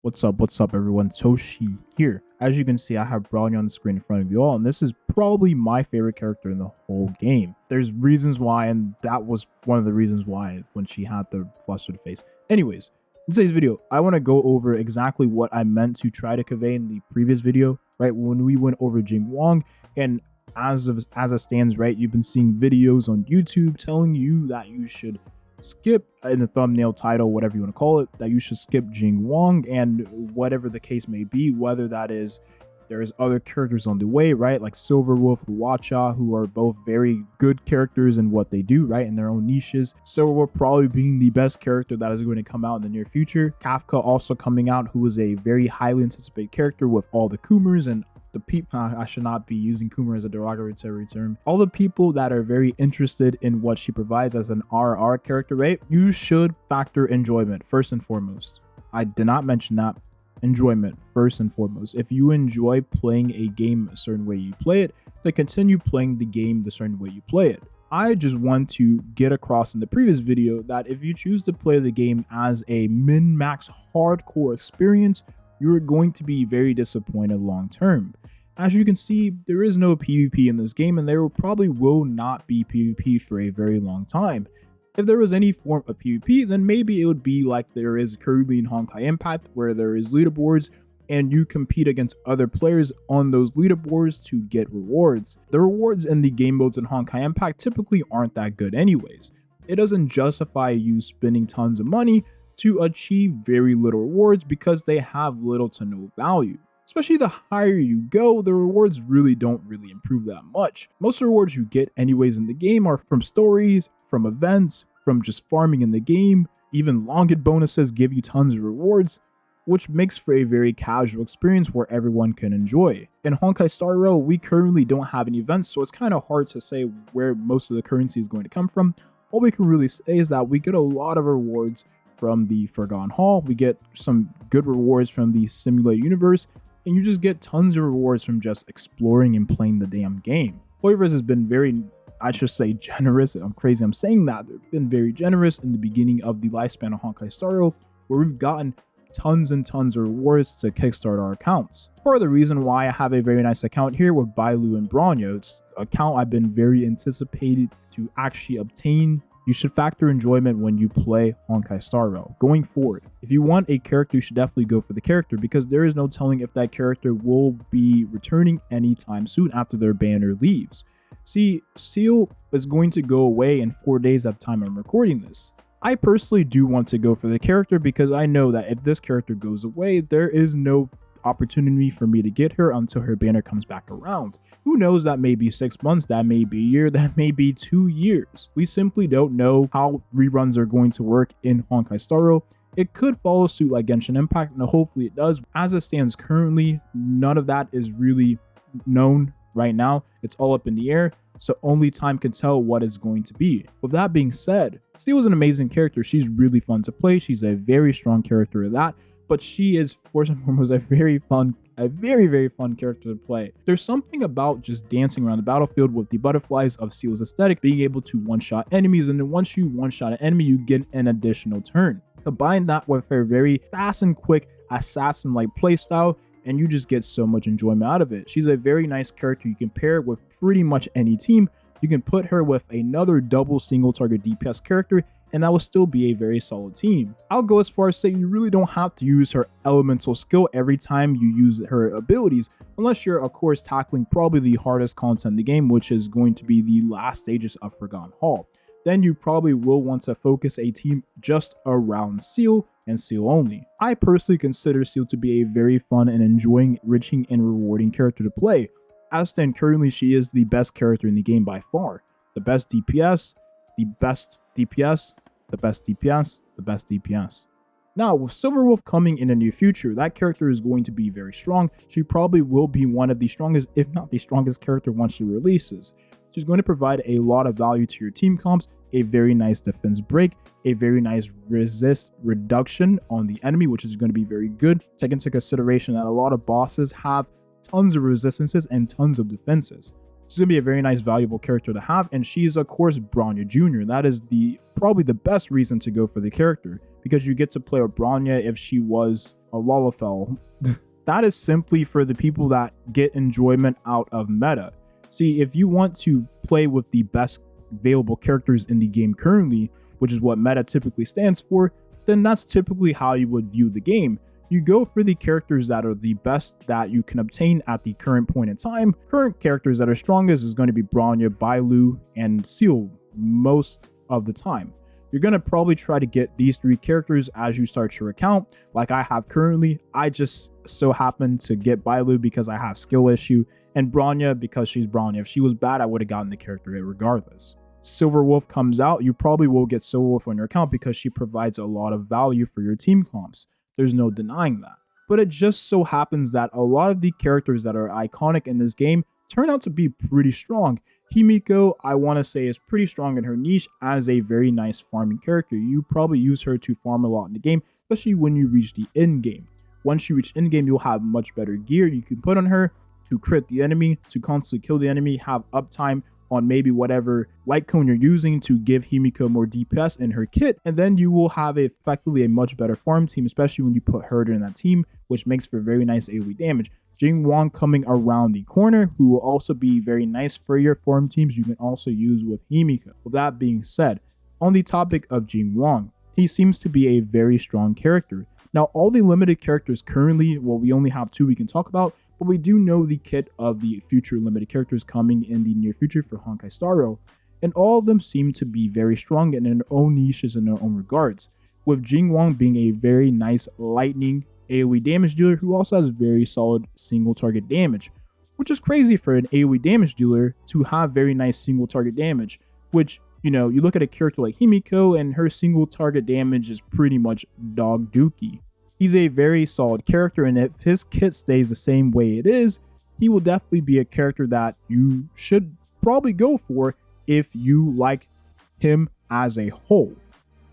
What's up everyone, Toshi here. As you can see, I have Bronya on the screen in front of you all, and this is probably my favorite character in the whole game. There's reasons why, and that was one of the reasons why is when she had the flustered face. Anyways, in today's video, I want to go over exactly what I meant to try to convey in the previous video, right? When we went over Jing Wong, and as it stands, right, you've been seeing videos on YouTube telling you that you should skip in the thumbnail title, whatever you want to call it, that you should skip Jing Wong, and whatever the case may be, whether that is there's other characters on the way, right, like Silver Wolf, Luacha, who are both very good characters in what they do, right, in their own niches. Silver Wolf probably being the best character that is going to come out in the near future. Kafka also coming out, who is a very highly anticipated character with all the Kumars and the people, I should not be using Kumar as a derogatory term. All the people that are very interested in what she provides as an RR character, right? You should factor enjoyment first and foremost. I did not mention that. Enjoyment first and foremost. If you enjoy playing a game a certain way you play it, then continue playing the game the certain way you play it. I just want to get across in the previous video that if you choose to play the game as a min-max hardcore experience, you're going to be very disappointed long term. As you can see, there is no PvP in this game, and there probably will not be PvP for a very long time. If there was any form of PvP, then maybe it would be like there is currently in Honkai Impact, where there is leaderboards and you compete against other players on those leaderboards to get rewards. The rewards in the game modes in Honkai Impact typically aren't that good anyways. It doesn't justify you spending tons of money to achieve very little rewards because they have little to no value. Especially the higher you go, the rewards don't really improve that much. Most rewards you get anyways in the game are from stories, from events, from just farming in the game. Even longed bonuses give you tons of rewards, which makes for a very casual experience where everyone can enjoy. In Honkai Star Rail, we currently don't have any events, so it's kind of hard to say where most of the currency is going to come from. All we can really say is that we get a lot of rewards from the Forgotten Hall, we get some good rewards from the Simulated Universe, and you just get tons of rewards from just exploring and playing the damn game. Playverse has been very, I should say, generous. I'm crazy I'm saying that. They've been very generous in the beginning of the lifespan of Honkai Star Rail, where we've gotten tons and tons of rewards to kickstart our accounts. Part of the reason why I have a very nice account here with Bailu and Bronya, it's an account I've been very anticipated to actually obtain. You should factor enjoyment when you play Honkai Star Rail going forward. If you want a character, you should definitely go for the character, because there is no telling if that character will be returning anytime soon after their banner leaves. See, Seal is going to go away in 4 days at the time I'm recording this. I personally do want to go for the character because I know that if this character goes away, there is no opportunity for me to get her until her banner comes back around. Who knows, that may be 6 months, that may be a year, that may be 2 years. We simply don't know how reruns are going to work in Honkai Star Rail. It could follow suit like Genshin Impact, and hopefully it does. As it stands currently, none of that is really known right now. It's all up in the air, so only time can tell what it's going to be. With that being said, Steel is an amazing character. She's really fun to play. She's a very strong character at that. But she is, first and foremost, a very, very fun character to play. There's something about just dancing around the battlefield with the butterflies of Seal's aesthetic, being able to one-shot enemies, and then once you one-shot an enemy, you get an additional turn. Combine that with her very fast and quick assassin-like playstyle, and you just get so much enjoyment out of it. She's a very nice character. You can pair it with pretty much any team. You can put her with another double single-target DPS character, and that will still be a very solid team. I'll go as far as say you really don't have to use her elemental skill every time you use her abilities, unless you're of course tackling probably the hardest content in the game, which is going to be the last stages of Forgotten Hall. Then you probably will want to focus a team just around Seal and Seal only. I personally consider Seal to be a very fun and enriching and rewarding character to play. As stand currently, she is the best character in the game by far. The best DPS, the best DPS, the best DPS, the best DPS. Now, with Silver Wolf coming in the near future, that character is going to be very strong. She probably will be one of the strongest, if not the strongest character once she releases. She's going to provide a lot of value to your team comps, a very nice defense break, a very nice resist reduction on the enemy, which is going to be very good. Take into consideration that a lot of bosses have tons of resistances and tons of defenses. She's going to be a very nice, valuable character to have, and she's, of course, Bronya Jr. That is probably the best reason to go for the character, because you get to play with Bronya if she was a Lalafell. That is simply for the people that get enjoyment out of meta. See, if you want to play with the best available characters in the game currently, which is what meta typically stands for, then that's typically how you would view the game. You go for the characters that are the best that you can obtain at the current point in time. Current characters that are strongest is going to be Bronya, Bailu, and Seal most of the time. You're going to probably try to get these 3 characters as you start your account, like I have currently. I just so happen to get Bailu because I have skill issue, and Bronya because she's Bronya. If she was bad, I would have gotten the character regardless. Silver Wolf comes out, you probably will get Silver Wolf on your account because she provides a lot of value for your team comps. There's no denying that. But it just so happens that a lot of the characters that are iconic in this game turn out to be pretty strong. Himiko, I want to say, is pretty strong in her niche as a very nice farming character. You probably use her to farm a lot in the game, especially when you reach the end game. Once you reach end game, you'll have much better gear you can put on her to crit the enemy, to constantly kill the enemy, have uptime on maybe whatever light cone you're using to give Himiko more DPS in her kit, and then you will have effectively a much better farm team, especially when you put Herder in that team, which makes for very nice AoE damage. Jing Wong coming around the corner, who will also be very nice for your farm teams you can also use with Himiko. With that being said, on the topic of Jing Wong, he seems to be a very strong character. Now, all the limited characters currently, well, we only have 2 we can talk about, but we do know the kit of the future limited characters coming in the near future for Honkai Star Rail, and all of them seem to be very strong in their own niches in their own regards, with Jing Wong being a very nice lightning AoE damage dealer who also has very solid single target damage, which is crazy for an AoE damage dealer to have very nice single target damage, which, you know, you look at a character like Himiko and her single target damage is pretty much dog dookie. He's a very solid character, and if his kit stays the same way it is, he will definitely be a character that you should probably go for if you like him as a whole.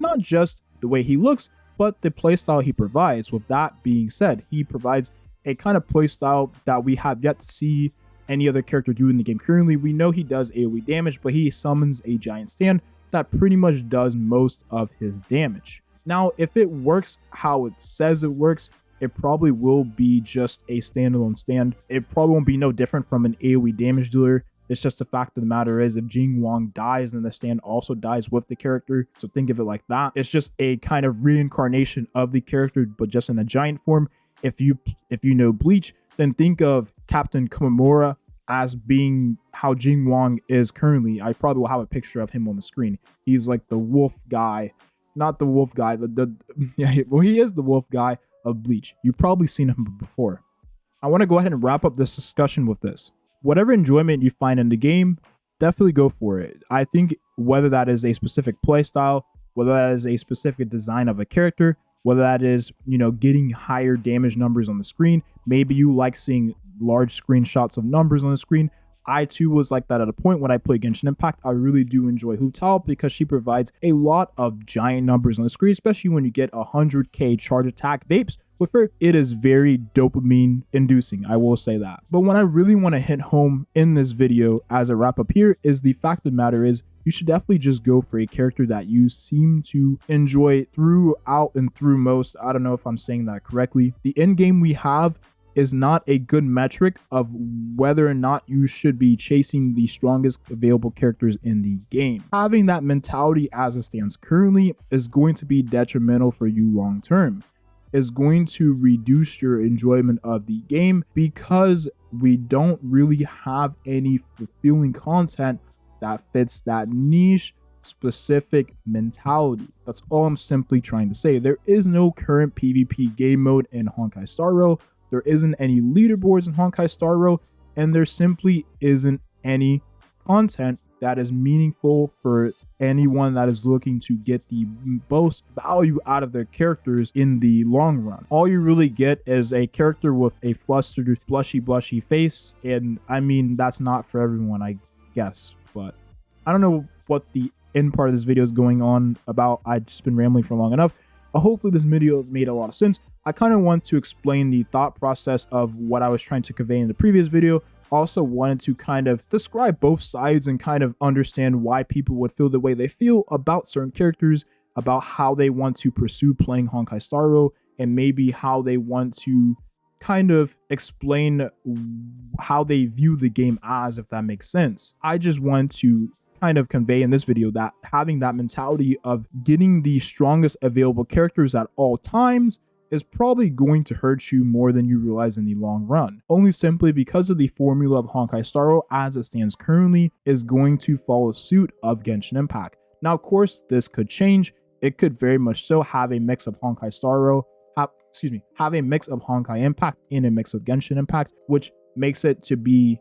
Not just the way he looks, but the playstyle he provides. With that being said, he provides a kind of playstyle that we have yet to see any other character do in the game currently. We know he does AoE damage, but he summons a giant stand that pretty much does most of his damage. Now, if it works how it says it works, it probably will be just a standalone stand. It probably won't be no different from an AoE damage dealer. It's just the fact of the matter is, if Jing Wong dies, then the stand also dies with the character. So think of it like that. It's just a kind of reincarnation of the character, but just in a giant form. If you know Bleach, then think of Captain Komamura as being how Jing Wong is currently. I probably will have a picture of him on the screen. He's like the wolf guy. Not the wolf guy, yeah, well, he is the wolf guy of Bleach. You've probably seen him before. I want to go ahead and wrap up this discussion with this. Whatever enjoyment you find in the game, definitely go for it. I think whether that is a specific playstyle, whether that is a specific design of a character, whether that is, you know, getting higher damage numbers on the screen, maybe you like seeing large screenshots of numbers on the screen. I too was like that at a point when I play Genshin Impact. I really do enjoy Hu Tao because she provides a lot of giant numbers on the screen, especially when you get 100k charge attack vapes. With her, it is very dopamine inducing, I will say that. But what I really want to hit home in this video as a wrap up here is the fact of the matter is, you should definitely just go for a character that you seem to enjoy throughout and through most. I don't know if I'm saying that correctly. The end game we have is not a good metric of whether or not you should be chasing the strongest available characters in the game. Having that mentality as it stands currently is going to be detrimental for you long term. Is going to reduce your enjoyment of the game because we don't really have any fulfilling content that fits that niche specific mentality. That's all I'm simply trying to say. There is no current PvP game mode in Honkai Star Rail. There isn't any leaderboards in Honkai Star Rail, and there simply isn't any content that is meaningful for anyone that is looking to get the most value out of their characters in the long run. All you really get is a character with a flustered, blushy face, and I mean, that's not for everyone, I guess, but I don't know what the end part of this video is going on about. I've just been rambling for long enough. Hopefully this video made a lot of sense. I kind of want to explain the thought process of what I was trying to convey in the previous video. Also wanted to kind of describe both sides and kind of understand why people would feel the way they feel about certain characters, about how they want to pursue playing Honkai Star Rail, and maybe how they want to kind of explain how they view the game as, if that makes sense. I just want to kind of convey in this video that having that mentality of getting the strongest available characters at all times is probably going to hurt you more than you realize in the long run. Only simply because of the formula of Honkai Star Rail as it stands currently is going to follow suit of Genshin Impact. Now, of course, this could change. It could very much so have a mix of Honkai Star Rail, have a mix of Honkai Impact and a mix of Genshin Impact, which makes it to be,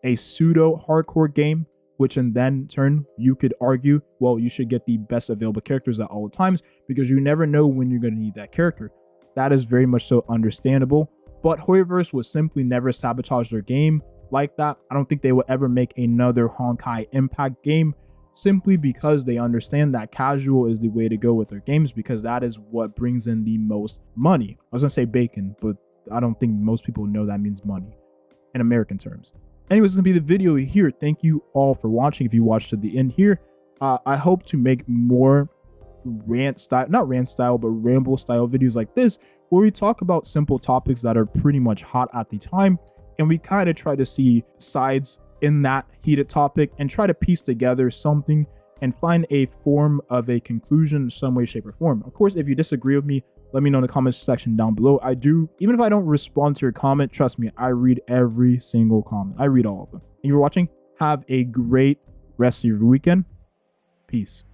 a pseudo hardcore game, which in then turn you could argue, well, you should get the best available characters at all times because you never know when you're going to need that character. That is very much so understandable, but Hoyoverse would simply never sabotage their game like that. I don't think they will ever make another Honkai Impact game simply because they understand that casual is the way to go with their games because that is what brings in the most money. I was going to say bacon, but I don't think most people know that means money in American terms. Anyways, it's going to be the video here. Thank you all for watching. If you watched to the end here, I hope to make more ramble style videos like this, where we talk about simple topics that are pretty much hot at the time. And we kind of try to see sides in that heated topic and try to piece together something and find a form of a conclusion in some way, shape, or form. Of course, if you disagree with me, let me know in the comments section down below. Even if I don't respond to your comment, trust me, I read every single comment. I read all of them. Thank you for watching. Have a great rest of your weekend. Peace.